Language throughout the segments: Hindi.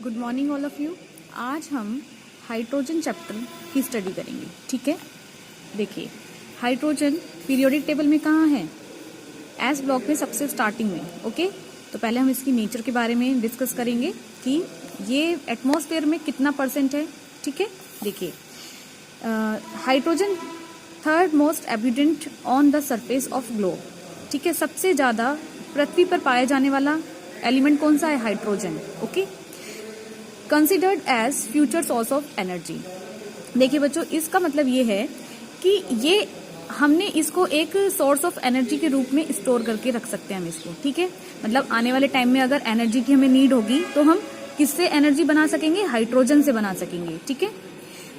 Good morning all of you. आज हम हाइड्रोजन चैप्टर की स्टडी करेंगे। ठीक है, देखिए हाइड्रोजन पीरियोडिक टेबल में कहाँ है? एस ब्लॉक में सबसे स्टार्टिंग में। ओके, तो पहले हम इसकी नेचर के बारे में डिस्कस करेंगे कि ये एटमॉस्फेयर में कितना परसेंट है। ठीक है, देखिए hydrogen third most abundant on the surface of globe. ठीक है, सबसे ज़्यादा पृथ्वी पर पाया जाने वाला एलिमेंट कौन सा है? Hydrogen. Okay, considered as future source of energy. देखिए बच्चों, इसका मतलब ये है कि ये हमने इसको एक सोर्स ऑफ एनर्जी के रूप में स्टोर करके रख सकते हैं हम इसको। ठीक है, मतलब आने वाले टाइम में अगर एनर्जी की हमें नीड होगी तो हम किससे एनर्जी बना सकेंगे? हाइड्रोजन से बना सकेंगे। ठीक है,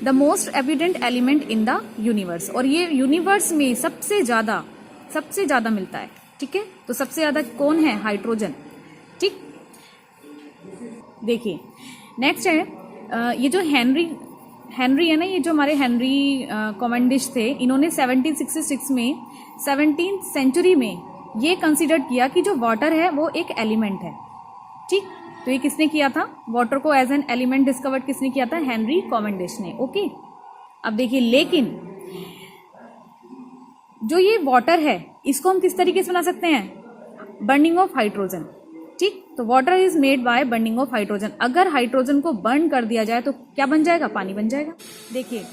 the most evident element in the universe, और ये यूनिवर्स में सबसे ज्यादा मिलता है। ठीक है, तो सबसे ज्यादा कौन है? हाइड्रोजन। ठीक, देखिए नेक्स्ट है ये जो हेनरी है ना, ये जो हमारे हेनरी कॉमेंडिश थे, इन्होंने 1766 में 17th सेंचुरी में ये कंसिडर किया कि जो वाटर है वो एक एलिमेंट है। ठीक, तो ये किसने किया था? वाटर को एज एन एलिमेंट डिस्कवर्ड किसने किया था? हेनरी कॉमेंडिश ने। ओके, अब देखिए लेकिन जो ये वाटर है इसको हम किस तरीके से बना सकते हैं? Burning of hydrogen. ठीक, तो water is made by burning of hydrogen. अगर हाइड्रोजन को बर्न कर दिया जाए तो क्या बन जाएगा? पानी बन जाएगा। देखिए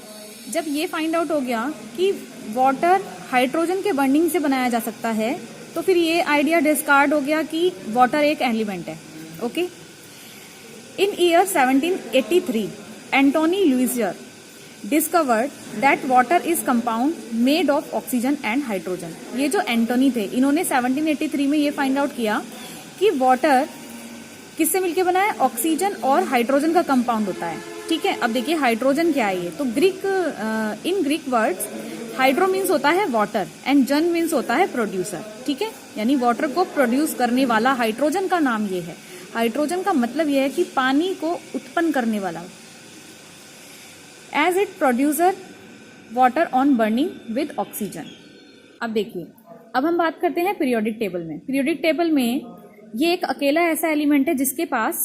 जब ये फाइंड आउट हो गया कि वाटर हाइड्रोजन के बर्निंग से बनाया जा सकता है तो फिर ये आइडिया डिस्कार्ड हो गया कि वाटर एक एलिमेंट है। Okay, in year 1783 Antoine Lavoisier discovered that water is compound made of oxygen and hydrogen. ये जो एंटोनी थे, इन्होंने 1783 में ये फाइंड आउट किया कि वाटर किससे मिलके बना है? ऑक्सीजन और हाइड्रोजन का कंपाउंड होता है। ठीक है, अब देखिए हाइड्रोजन क्या है? ये तो in Greek words hydro means होता है वाटर एंड जन मीन्स होता है प्रोड्यूसर। ठीक है, यानी वाटर को प्रोड्यूस करने वाला हाइड्रोजन का नाम ये है। हाइड्रोजन का मतलब ये है कि पानी को उत्पन्न करने वाला। As it producer water on burning with oxygen. अब देखिए, अब हम बात करते हैं पीरियोडिक टेबल में। पीरियोडिक टेबल में ये एक अकेला ऐसा एलिमेंट है जिसके पास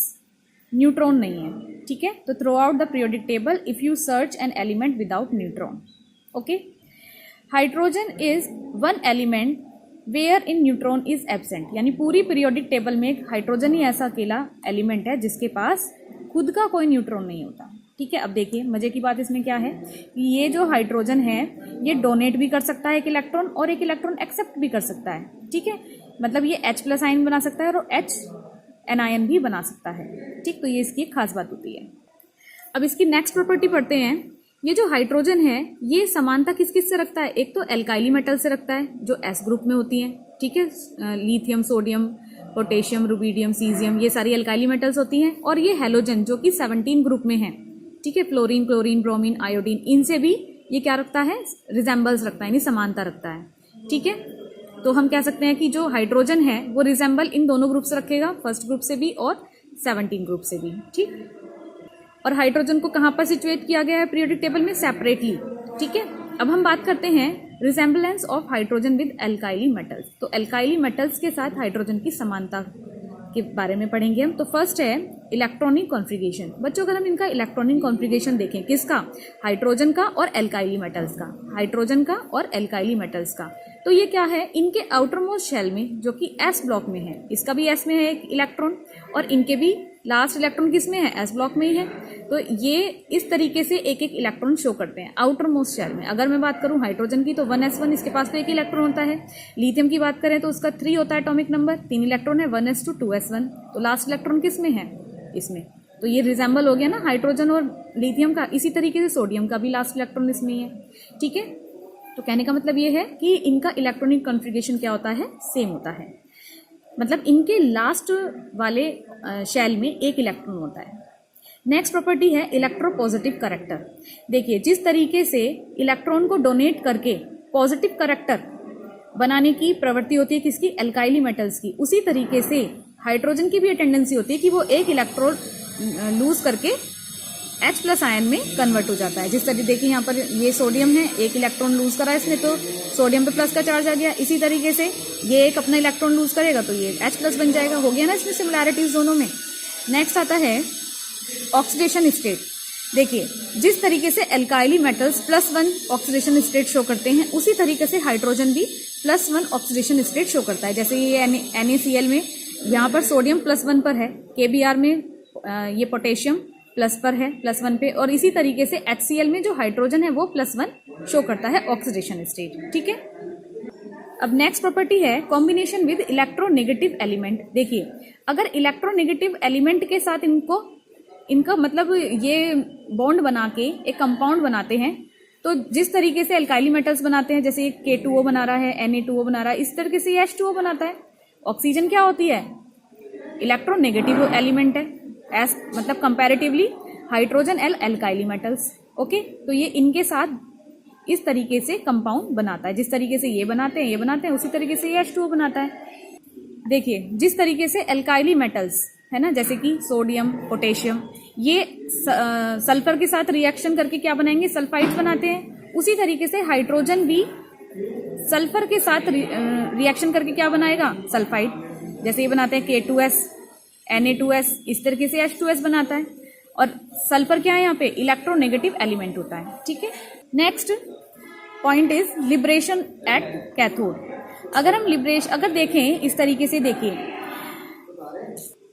न्यूट्रॉन नहीं है। ठीक है, तो through out the periodic table if you search an element without neutron. Okay, hydrogen is one element where in neutron is absent, यानी पूरी पीरियोडिक टेबल में हाइड्रोजन ही ऐसा अकेला एलिमेंट है जिसके पास खुद का कोई न्यूट्रॉन नहीं होता। ठीक है, अब देखिए मजे की बात इसमें क्या है कि ये जो हाइड्रोजन है ये डोनेट भी कर सकता है एक इलेक्ट्रॉन और एक इलेक्ट्रॉन एक्सेप्ट भी कर सकता है। ठीक है, मतलब ये H+ आयन बना सकता है और HN आयन भी बना सकता है। ठीक, तो ये इसकी एक खास बात होती है। अब इसकी नेक्स्ट प्रॉपर्टी पढ़ते हैं। ये जो हाइड्रोजन है ये समानता किस किस से रखता है? एक तो एल्काइली मेटल से रखता है जो S ग्रुप में होती है। ठीक है, lithium, sodium, potassium, rubidium, caesium, ये सारी एल्काइली मेटल्स होती हैं। और ये हेलोजन जो कि 17 ग्रुप में है। ठीक है, फ्लोरीन, क्लोरीन, ब्रोमीन, आयोडीन, इनसे भी ये क्या रखता है? रिजेंबल्स रखता है, यानी समानता रखता है। ठीक है, तो हम कह सकते हैं कि जो हाइड्रोजन है वो रिजेंबल इन दोनों ग्रुप से रखेगा, फर्स्ट ग्रुप से भी और 17 ग्रुप से भी। ठीक, और हाइड्रोजन को कहाँ पर सिचुएट किया गया है पीरियोडिक टेबल में? सेपरेटली। ठीक है, अब हम बात करते हैं resemblance of hydrogen with alkali metals. तो एल्काइली मेटल्स के साथ हाइड्रोजन की समानता के बारे में पढ़ेंगे हम। तो फर्स्ट है इलेक्ट्रॉनिक कॉन्फ़िगरेशन। बच्चों अगर हम इनका इलेक्ट्रॉनिक कॉन्फ़िगरेशन देखें, किसका? हाइड्रोजन का और एल्काइली मेटल्स का। हाइड्रोजन का और एल्काइली मेटल्स का, तो ये क्या है? इनके आउटर मोस्ट शेल में जो कि S ब्लॉक में है, इसका भी S में है एक इलेक्ट्रॉन और इनके भी लास्ट इलेक्ट्रॉन किस में है? S ब्लॉक में ही है। तो ये इस तरीके से एक एक इलेक्ट्रॉन शो करते हैं आउटर मोस्ट शेल में। अगर मैं बात करूं हाइड्रोजन की तो 1s1, इसके पास तो एक इलेक्ट्रॉन होता है। लिथियम की बात करें तो उसका 3 होता है एटॉमिक नंबर, 3 इलेक्ट्रॉन है, 1s2 2s1। तो लास्ट इलेक्ट्रॉन किस में है? इसमें। तो ये रिजेंबल हो गया ना हाइड्रोजन और लिथियम का। इसी तरीके से सोडियम का भी लास्ट इलेक्ट्रॉन इसमें ही है। ठीक है, तो कहने का मतलब ये है कि इनका इलेक्ट्रॉनिक कॉन्फ़िगरेशन क्या होता है? सेम होता है। मतलब इनके लास्ट वाले शेल में एक इलेक्ट्रॉन होता है। नेक्स्ट प्रॉपर्टी है इलेक्ट्रोपॉजिटिव कैरेक्टर। देखिए जिस तरीके से इलेक्ट्रॉन को डोनेट करके पॉजिटिव कैरेक्टर बनाने की प्रवृत्ति होती है किसकी? एल्काइली मेटल्स की, उसी तरीके से हाइड्रोजन की भी टेंडेंसी होती है कि वो एक इलेक्ट्रॉन लूज करके H+ आयन में कन्वर्ट हो जाता है। जिस तरीके देखिए यहाँ पर ये सोडियम है, एक इलेक्ट्रॉन लूज करा इसने तो सोडियम पे प्लस का चार्ज आ गया। इसी तरीके से ये एक अपना इलेक्ट्रॉन लूज करेगा तो ये H+ बन जाएगा। हो गया ना इसमें सिमिलैरिटीज दोनों में। नेक्स्ट आता है ऑक्सीडेशन स्टेट, देखिए जिस तरीके से एल्काइली मेटल्स +1 ऑक्सीडेशन स्टेट शो करते हैं उसी तरीके से हाइड्रोजन भी +1 ऑक्सीडेशन स्टेट शो करता है। जैसे ये NaCl में यहाँ पर सोडियम +1 पर है, KBr में ये पोटेशियम प्लस पर है, +1 पे, और इसी तरीके से HCl में जो हाइड्रोजन है वो +1 शो करता है ऑक्सीडेशन स्टेट। ठीक है, अब नेक्स्ट प्रॉपर्टी है कॉम्बिनेशन विद इलेक्ट्रोनेगेटिव एलिमेंट। देखिए अगर इलेक्ट्रोनेगेटिव एलिमेंट के साथ इनका मतलब ये बॉन्ड बना के एक कंपाउंड बनाते हैं, तो जिस तरीके से एल्काइली मेटल्स बनाते हैं, जैसे K2O बना रहा है, Na2O बना रहा है, इस तरीके से H2O बनाता है। ऑक्सीजन क्या होती है? इलेक्ट्रोनेगेटिव एलिमेंट है, एस मतलब कंपैरेटिवली हाइड्रोजन एल्काइली मेटल्स। ओके, तो ये इनके साथ इस तरीके से कंपाउंड बनाता है। जिस तरीके से ये बनाते हैं उसी तरीके से ये H2O बनाता है। देखिए जिस तरीके से एल्काइली मेटल्स है ना, जैसे कि सोडियम, पोटेशियम, ये सल्फर के साथ रिएक्शन करके क्या बनाएंगे? सल्फाइड्स बनाते हैं। उसी तरीके से हाइड्रोजन भी सल्फर के साथ रिएक्शन करके क्या बनाएगा? सल्फाइड। जैसे ये बनाते हैं K2S, Na2S, इस तरीके से H2S बनाता है। और सल्फर क्या है यहाँ पे? इलेक्ट्रोनेगेटिव एलिमेंट होता है। ठीक है, next point is liberation at cathode. अगर देखें इस तरीके से,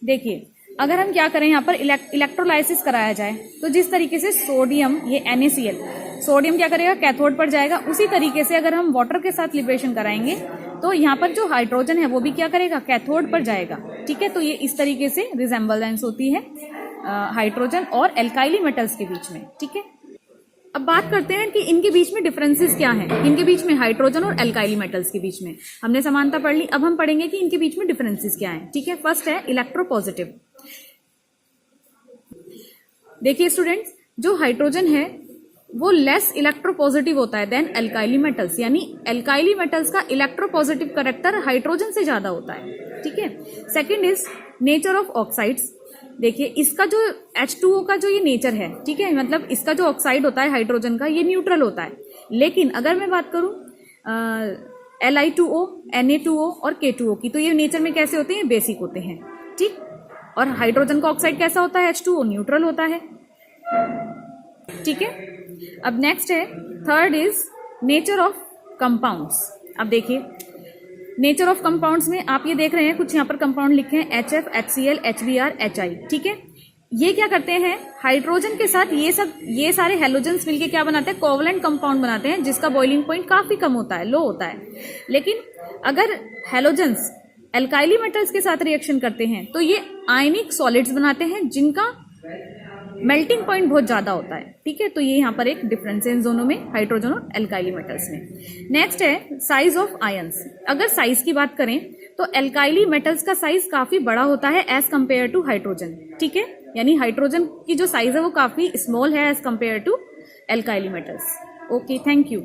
देखिए अगर हम क्या करें, यहाँ पर इलेक्ट्रोलाइसिस कराया जाए, तो जिस तरीके से सोडियम, ये NaCl, सोडियम क्या करेगा? कैथोड पर जाएगा। उसी तरीके से अगर हम वाटर के साथ लिबरेशन कराएंगे तो यहाँ पर जो हाइड्रोजन है वो भी क्या करेगा? कैथोड पर जाएगा। ठीक है, तो ये इस तरीके से रिजेम्बलेंस होती है हाइड्रोजन और एल्काइली मेटल्स के बीच में। ठीक है, अब बात करते हैं कि इनके बीच में डिफरेंसेस क्या हैं। इनके बीच में हाइड्रोजन और एल्काइली मेटल्स के बीच में हमने समानता पढ़ ली। अब हम पढ़ेंगे कि इनके बीच में डिफरेंसेस क्या हैं। ठीक है, फर्स्ट है इलेक्ट्रोपॉजिटिव। देखिए स्टूडेंट्स, जो हाइड्रोजन है वो लेस इलेक्ट्रोपॉजिटिव होता है देन एल्काइली मेटल्स, यानी एल्काइली मेटल्स का इलेक्ट्रोपॉजिटिव कैरेक्टर हाइड्रोजन से ज्यादा होता है। ठीक है, second is nature of oxides. देखिए इसका जो H2O का जो ये नेचर है, ठीक है, मतलब इसका जो ऑक्साइड होता है हाइड्रोजन का, ये न्यूट्रल होता है। लेकिन अगर मैं बात करूं Li2O, Na2O और K2O की, तो ये नेचर में कैसे होते हैं? बेसिक होते हैं। ठीक, और हाइड्रोजन का ऑक्साइड कैसा होता है? H2O, न्यूट्रल होता है। ठीक है, अब नेक्स्ट है third is nature of compounds. अब देखिए नेचर ऑफ कंपाउंड्स में आप ये देख रहे हैं कुछ यहाँ पर कंपाउंड लिखे हैं HF, HCl, HBr, HI। ठीक है, ये क्या करते हैं? हाइड्रोजन के साथ ये सारे हेलोजेंस मिलके क्या बनाते हैं? कोवलेंट कंपाउंड बनाते हैं, जिसका बॉइलिंग पॉइंट काफी कम होता है, लो होता है। लेकिन अगर हेलोजेंस एल्काइली मेटल्स के साथ रिएक्शन करते हैं तो ये आयनिक सॉलिड्स बनाते हैं, जिनका मेल्टिंग पॉइंट बहुत ज्यादा होता है। ठीक है, तो ये यहाँ पर एक डिफरेंस है इन दोनों में, हाइड्रोजन और एल्काइली मेटल्स में। नेक्स्ट है साइज ऑफ आयंस। अगर साइज की बात करें तो एल्काइली मेटल्स का साइज काफी बड़ा होता है एज कंपेयर टू हाइड्रोजन। ठीक है, यानी हाइड्रोजन की जो साइज है वो काफी स्मॉल है as compare to alkali metals. Okay, thank you.